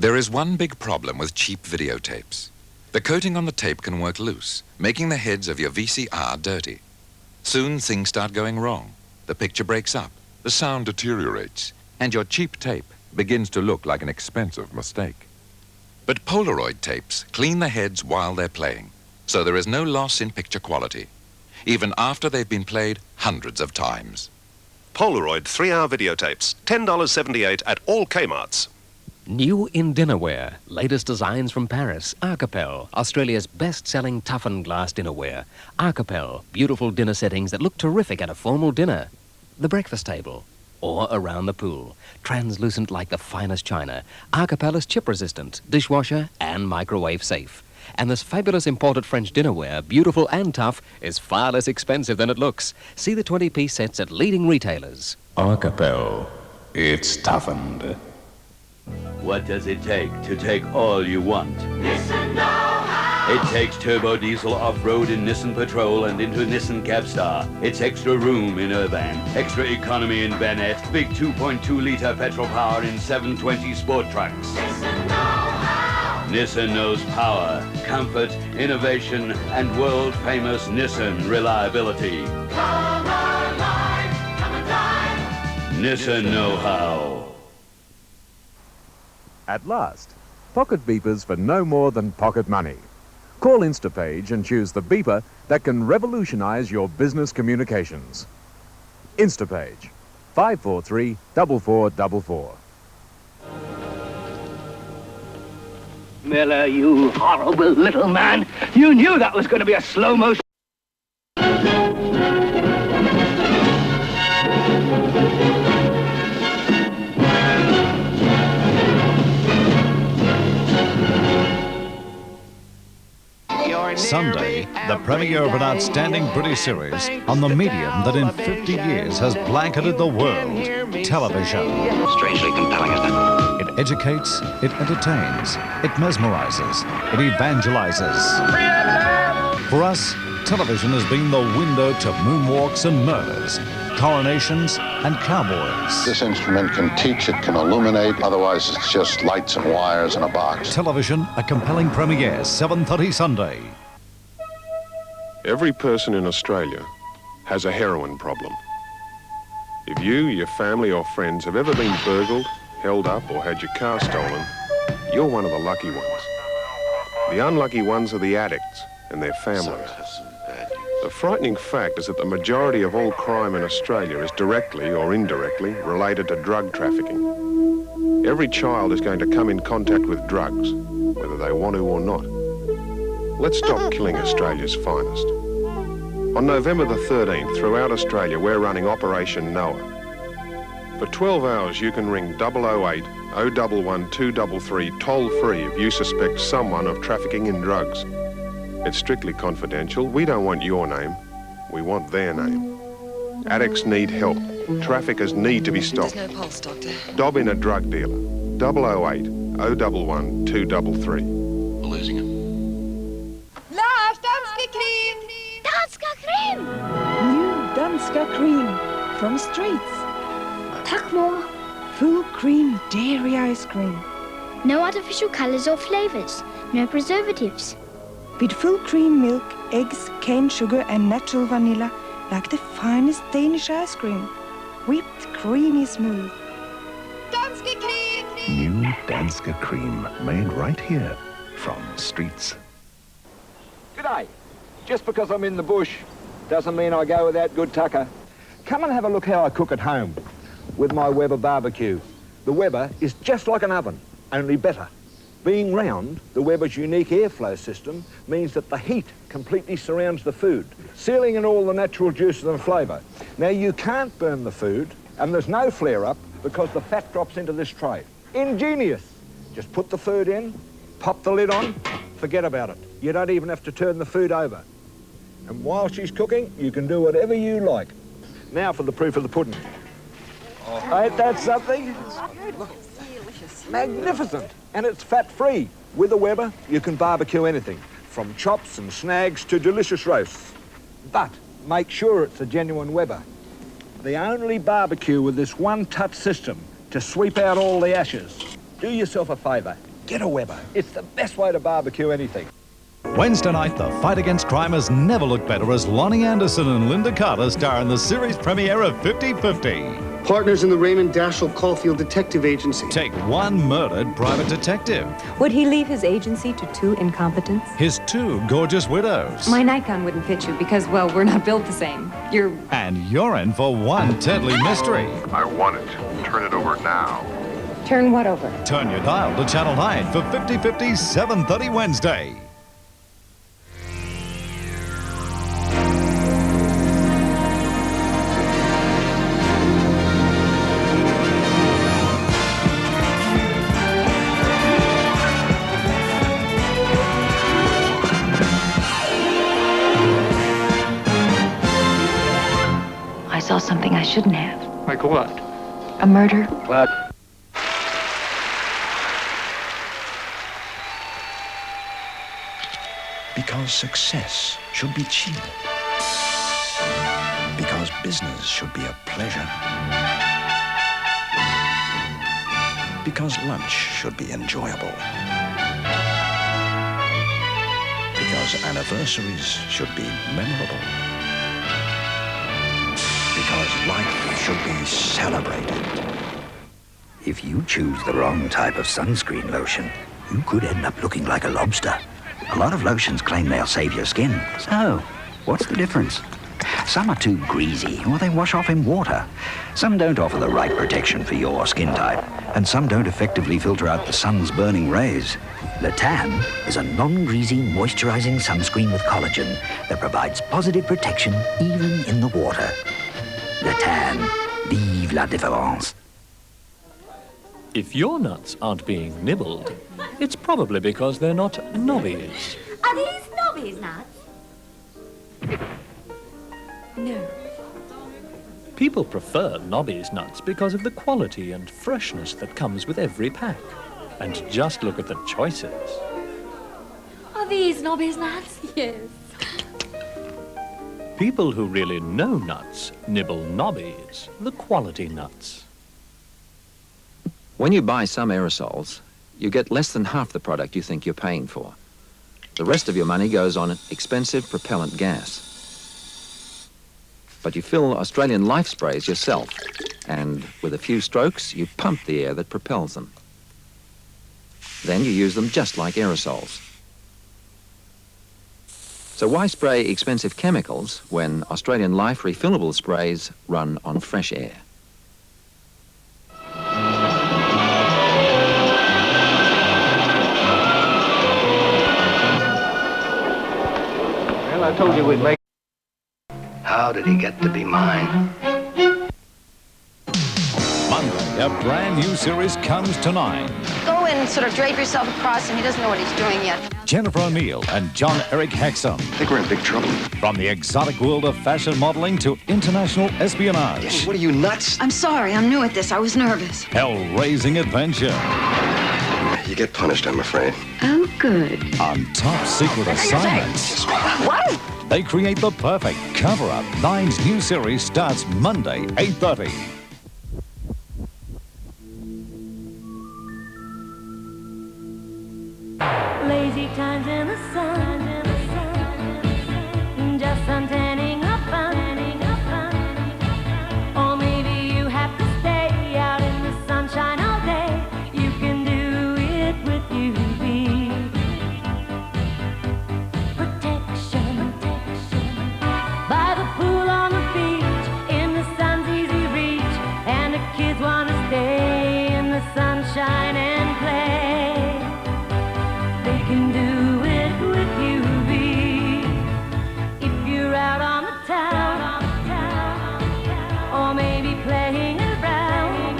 There is one big problem with cheap videotapes. The coating on the tape can work loose, making the heads of your VCR dirty. Soon things start going wrong. The picture breaks up, the sound deteriorates, and your cheap tape begins to look like an expensive mistake. But Polaroid tapes clean the heads while they're playing, so there is no loss in picture quality, even after they've been played hundreds of times. Polaroid 3-hour videotapes, $10.78 at all Kmarts. New in dinnerware, latest designs from Paris. Arcopal, Australia's best-selling toughened glass dinnerware. Arcopal, beautiful dinner settings that look terrific at a formal dinner. The breakfast table, or around the pool. Translucent like the finest china. Arcopal is chip-resistant, dishwasher and microwave safe. And this fabulous imported French dinnerware, beautiful and tough, is far less expensive than it looks. See the 20-piece sets at leading retailers. Arcopal, it's toughened. What does it take all you want? Nissan Know-How! It takes turbo diesel off-road in Nissan Patrol and into Nissan Capstar. It's extra room in Urban, extra economy in Bennett, big 2.2-litre petrol power in 720 sport trucks. Nissan Know-How! Nissan knows power, comfort, innovation, and world-famous Nissan reliability. Come alive! Come alive! Nissan Know-How. At last, pocket beepers for no more than pocket money. Call Instapage and choose the beeper that can revolutionize your business communications. Instapage, 543-4444. Miller, you horrible little man. You knew that was going to be a slow motion. Sunday, the premiere of an outstanding British series on the medium that in 50 years has blanketed the world, television. Strangely compelling, isn't it? It educates, it entertains, it mesmerizes, it evangelizes. For us, television has been the window to moonwalks and murders, coronations and cowboys. This instrument can teach, it can illuminate, otherwise it's just lights and wires in a box. Television, a compelling premiere, 7:30 Sunday. Every person in Australia has a heroin problem. If you, your family or friends have ever been burgled, held up or had your car stolen, you're one of the lucky ones. The unlucky ones are the addicts and their families. The frightening fact is that the majority of all crime in Australia is directly or indirectly related to drug trafficking. Every child is going to come in contact with drugs, whether they want to or not. Let's stop killing Australia's finest. On November the 13th, throughout Australia, we're running Operation Noah. For 12 hours, you can ring 008 011 233 toll-free if you suspect someone of trafficking in drugs. It's strictly confidential. We don't want your name. We want their name. Addicts need help. Traffickers need to be stopped. There's no pulse, Doctor. Dob in a drug dealer. 008 011 233. We're losing him. Lars, Danska Creme! Danska Creme! New Danska Creme from Streets. Tack more. Full cream dairy ice cream. No artificial colors or flavors. No preservatives. With full cream milk, eggs, cane sugar and natural vanilla, like the finest Danish ice cream. Whipped creamy smooth. Danska Creme! New Danska Creme, made right here from Streets. G'day. Just because I'm in the bush doesn't mean I go without good tucker. Come and have a look how I cook at home with my Weber barbecue. The Weber is just like an oven, only better. Being round, the Weber's unique airflow system means that the heat completely surrounds the food, sealing in all the natural juices and flavour. Now, you can't burn the food, and there's no flare-up because the fat drops into this tray. Ingenious. Just put the food in, pop the lid on, forget about it. You don't even have to turn the food over. And while she's cooking, you can do whatever you like. Now for the proof of the pudding. Oh. Ain't that something? Magnificent. And it's fat-free. With a Weber, you can barbecue anything, from chops and snags to delicious roasts. But make sure it's a genuine Weber. The only barbecue with this one-touch system to sweep out all the ashes. Do yourself a favour. Get a Weber. It's the best way to barbecue anything. Wednesday night, the fight against crime has never looked better as Lonnie Anderson and Linda Carter star in the series premiere of 50-50. Partners in the Raymond Daschle Caulfield Detective Agency. Take one murdered private detective. Would he leave his agency to two incompetents? His two gorgeous widows. My nightgown wouldn't fit you because, well, we're not built the same. And you're in for one deadly mystery. I want it. Turn it over now. Turn what over? Turn your dial to Channel 9 for 50-50, 7:30 Wednesday. I saw something I shouldn't have. Like what? A murder. What? Because success should be cheap. Because business should be a pleasure. Because lunch should be enjoyable. Because anniversaries should be memorable. Because life should be celebrated. If you choose the wrong type of sunscreen lotion, you could end up looking like a lobster. A lot of lotions claim they'll save your skin. So, what's the difference? Some are too greasy, or they wash off in water. Some don't offer the right protection for your skin type, and some don't effectively filter out the sun's burning rays. LeTan is a non-greasy, moisturizing sunscreen with collagen that provides positive protection even in the water. LeTan, vive la différence. If your nuts aren't being nibbled, it's probably because they're not Nobbys. Are these Nobbys Nuts? No. People prefer Nobbys Nuts because of the quality and freshness that comes with every pack. And just look at the choices. Are these Nobbys Nuts? Yes. People who really know nuts nibble Nobbys, the quality nuts. When you buy some aerosols, you get less than half the product you think you're paying for. The rest of your money goes on expensive propellant gas. But you fill Australian Life sprays yourself, and with a few strokes, you pump the air that propels them. Then you use them just like aerosols. So why spray expensive chemicals when Australian Life refillable sprays run on fresh air? Well, I told you we'd make... How did he get to be mine? Monday, a brand new series comes to 9. Go and sort of drape yourself across him. He doesn't know what he's doing yet. Jennifer O'Neill and John Eric Hexum. I think we're in big trouble. From the exotic world of fashion modeling to international espionage. What are you, nuts? I'm sorry. I'm new at this. I was nervous. Hell-raising adventure. You get punished, I'm afraid. Oh, good. On top secret assignments. What? They create the perfect cover-up. 9's new series starts Monday, 8:30. Lazy times in the sun, just suntanning up fun. Or maybe you have to stay out in the sunshine all day. You can do it with UV protection. By the pool on the beach, in the sun's easy reach, and the kids want to stay in the sunshine and play. They can do it with UV. If you're out on the town, or maybe playing around,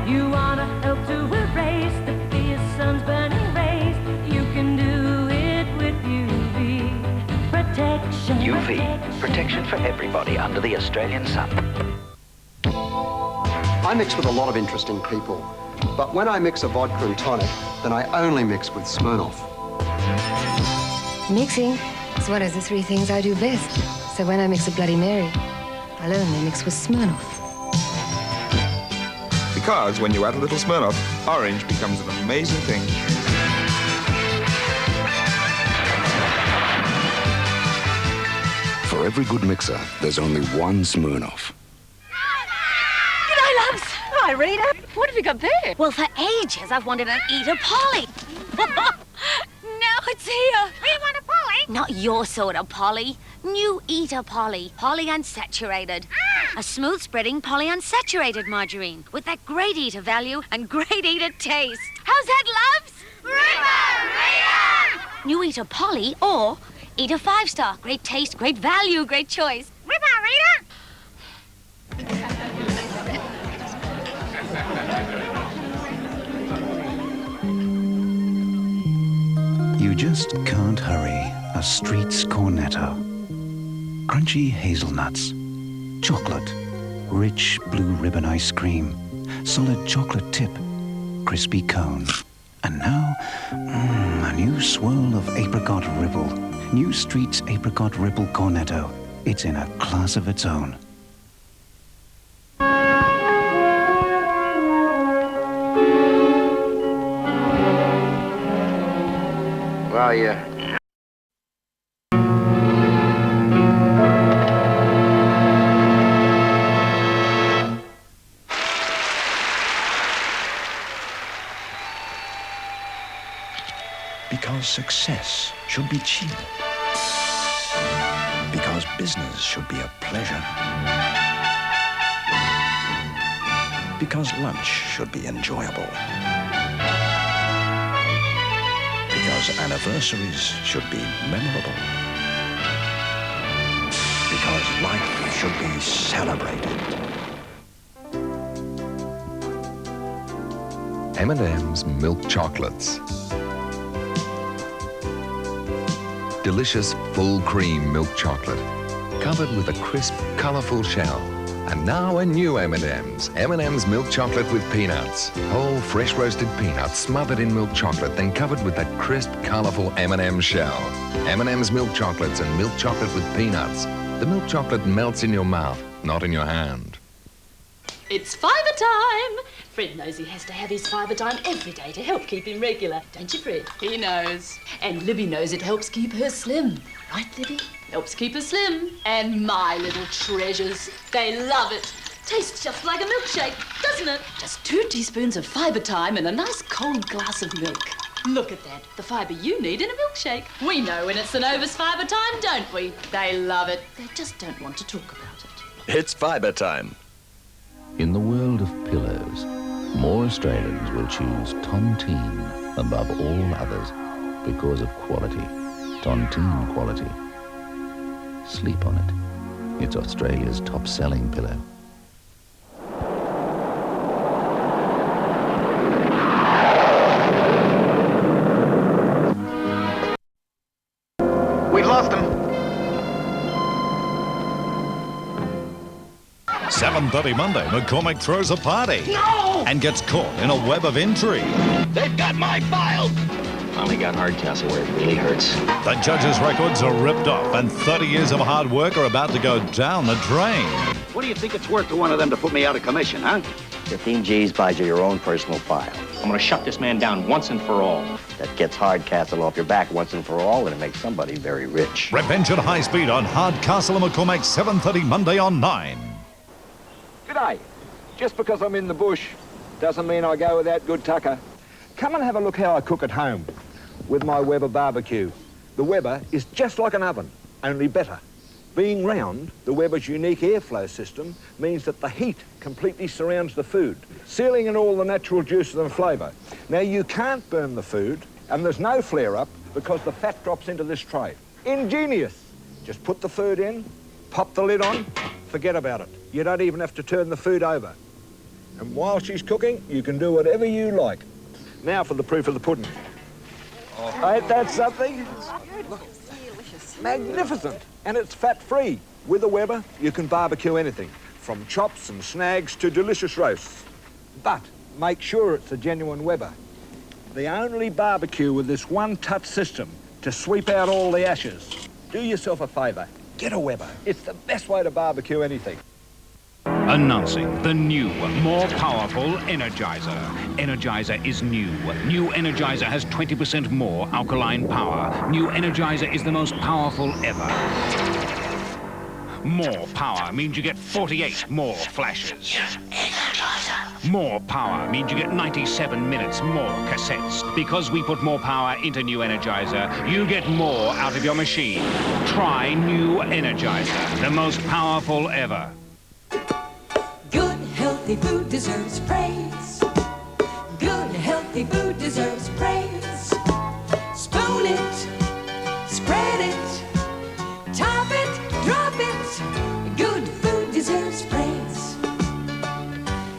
you want to help to erase the fierce sun's burning rays. You can do it with UV protection. UV, protection for everybody under the Australian sun. I mix with a lot of interesting people, but when I mix a vodka and tonic, then I only mix with Smirnoff. Mixing is one of the three things I do best. So when I mix a Bloody Mary, I'll only mix with Smirnoff. Because when you add a little Smirnoff, orange becomes an amazing thing. For every good mixer, there's only one Smirnoff. G'day, loves. Hi, Rita. What have you got there? Well, for ages, I've wanted an ETA Polly. Now it's here. We want a Polly? Not your sort of Polly. New ETA Polly. Polyunsaturated. A smooth-spreading polyunsaturated margarine with that great ETA value and great ETA taste. How's that, loves? Rita! New ETA Polly or ETA 5-star. Great taste, great value, great choice. Rita! You just can't hurry a street's Cornetto. Crunchy hazelnuts, chocolate, rich blue ribbon ice cream, solid chocolate tip, crispy cone. And now, a new swirl of apricot ripple. New Street's apricot ripple Cornetto. It's in a class of its own. Well, yeah. Because success should be cheap. Because business should be a pleasure. Because lunch should be enjoyable. Because anniversaries should be memorable. Because life should be celebrated. M&M's Milk Chocolates. Delicious full cream milk chocolate, covered with a crisp, colourful shell. And now a new M&M's. M&M's Milk Chocolate with peanuts. Whole, fresh roasted peanuts smothered in milk chocolate, then covered with that crisp, colourful M&M shell. M&M's Milk Chocolates and milk chocolate with peanuts. The milk chocolate melts in your mouth, not in your hand. It's fibre time! Fred knows he has to have his fibre time every day to help keep him regular. Don't you, Fred? He knows. And Libby knows it helps keep her slim. Right, Libby? Helps keep her slim. And my little treasures, they love it. Tastes just like a milkshake, doesn't it? Just 2 teaspoons of fibre time and a nice cold glass of milk. Look at that, the fibre you need in a milkshake. We know when it's Cenovis Fibretime, don't we? They love it. They just don't want to talk about it. It's fibre time. In the world of pillows, more Australians will choose Tontine above all others because of quality. Tontine quality. Sleep on it. It's Australia's top-selling pillow. We've lost him. 7:30 Monday, McCormick throws a party. No! And gets caught in a web of intrigue. They've got my file! Finally got Hardcastle where it really hurts. The judges' records are ripped off, and 30 years of hard work are about to go down the drain. What do you think it's worth to one of them to put me out of commission, huh? 15 G's buys you your own personal file. I'm gonna shut this man down once and for all. That gets Hardcastle off your back once and for all, and it makes somebody very rich. Revenge at high speed on Hardcastle McCormick, 7:30 Monday on 9. G'day. Just because I'm in the bush doesn't mean I go without good tucker. Come and have a look how I cook at home with my Weber barbecue. The Weber is just like an oven, only better. Being round, the Weber's unique airflow system means that the heat completely surrounds the food, sealing in all the natural juices and flavour. Now, you can't burn the food, and there's no flare-up because the fat drops into this tray. Ingenious. Just put the food in, pop the lid on, forget about it. You don't even have to turn the food over. And while she's cooking, you can do whatever you like. Now for the proof of the pudding. Ain't that something? Magnificent. And it's fat-free. With a Weber, you can barbecue anything, from chops and snags to delicious roasts. But make sure it's a genuine Weber. The only barbecue with this one-touch system to sweep out all the ashes. Do yourself a favour. Get a Weber. It's the best way to barbecue anything. Announcing the new, more powerful Energizer. Energizer is new. New Energizer has 20% more alkaline power. New Energizer is the most powerful ever. More power means you get 48 more flashes. More power means you get 97 minutes more cassettes. Because we put more power into New Energizer, you get more out of your machine. Try New Energizer, the most powerful ever. Good, healthy food deserves praise. Good, healthy food deserves praise. Spoon it, spread it, top it, drop it. Good food deserves praise.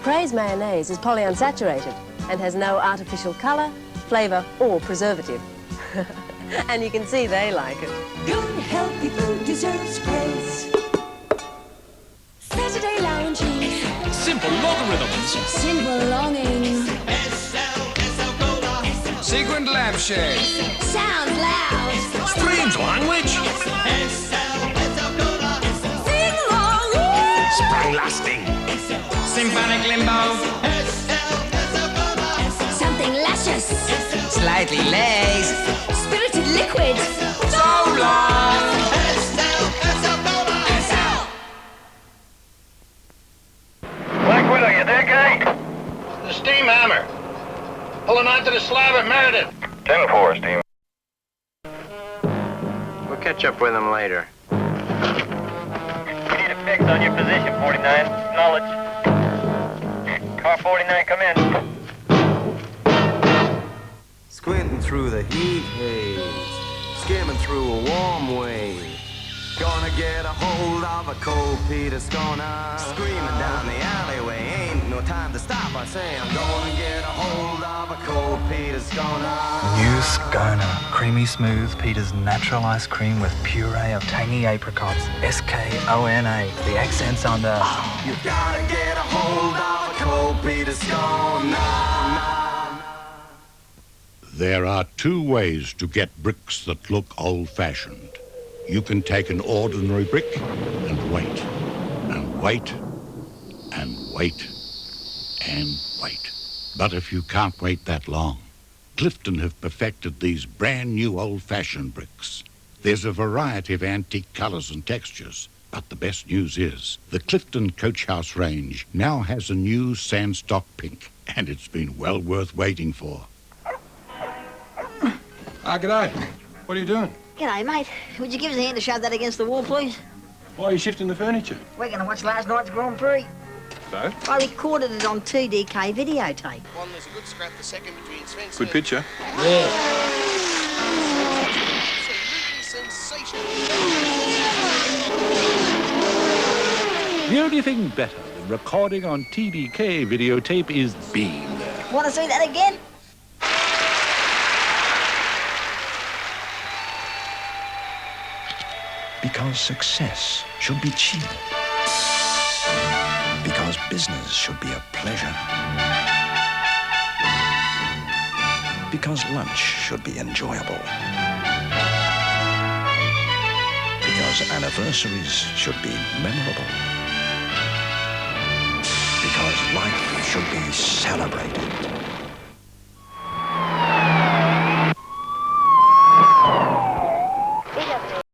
Praise mayonnaise is polyunsaturated and has no artificial colour, flavour or preservative. And you can see they like it. Good, healthy food deserves praise. Saturday lounging. Simple logarithms. Simple longing. Sequent lampshade. Sounds loud. Strange language. Sing along. Spray lasting. Symphonic limbo. Something luscious. Slightly laced. Spirited liquid. So long. Black Widow, you there, guy? The steam hammer. Pulling onto the slab at Meredith. 10-4, steam. We'll catch up with him later. We need a fix on your position, 49. Knowledge. Car 49, come in. Squinting through the heat haze, skimming through a warm wave. Gonna get a hold of a cold Peter Skona. Screaming down the alleyway, ain't no time to stop. I say I'm gonna get a hold of a cold Peter Skona. New Skona, creamy smooth Peter's natural ice cream with puree of tangy apricots. Skona, the accents on the... You gotta get a hold of a cold Peter Skona. There are two ways to get bricks that look old-fashioned. You can take an ordinary brick and wait, and wait, and wait, and wait. But if you can't wait that long, Clifton have perfected these brand new old-fashioned bricks. There's a variety of antique colours and textures, but the best news is the Clifton Coach House range now has a new sandstock pink, and it's been well worth waiting for. G'day. What are you doing? G'day, mate. Would you give us a hand to shove that against the wall, please? Why are you shifting the furniture? We're going to watch last night's Grand Prix. So? I recorded it on 2DK videotape. One, there's a good scrap the second between Spencer. Good picture. Yeah. The only thing better than recording on TDK videotape is being there. Want to see that again? Because success should be cheap. Because business should be a pleasure. Because lunch should be enjoyable. Because anniversaries should be memorable. Because life should be celebrated.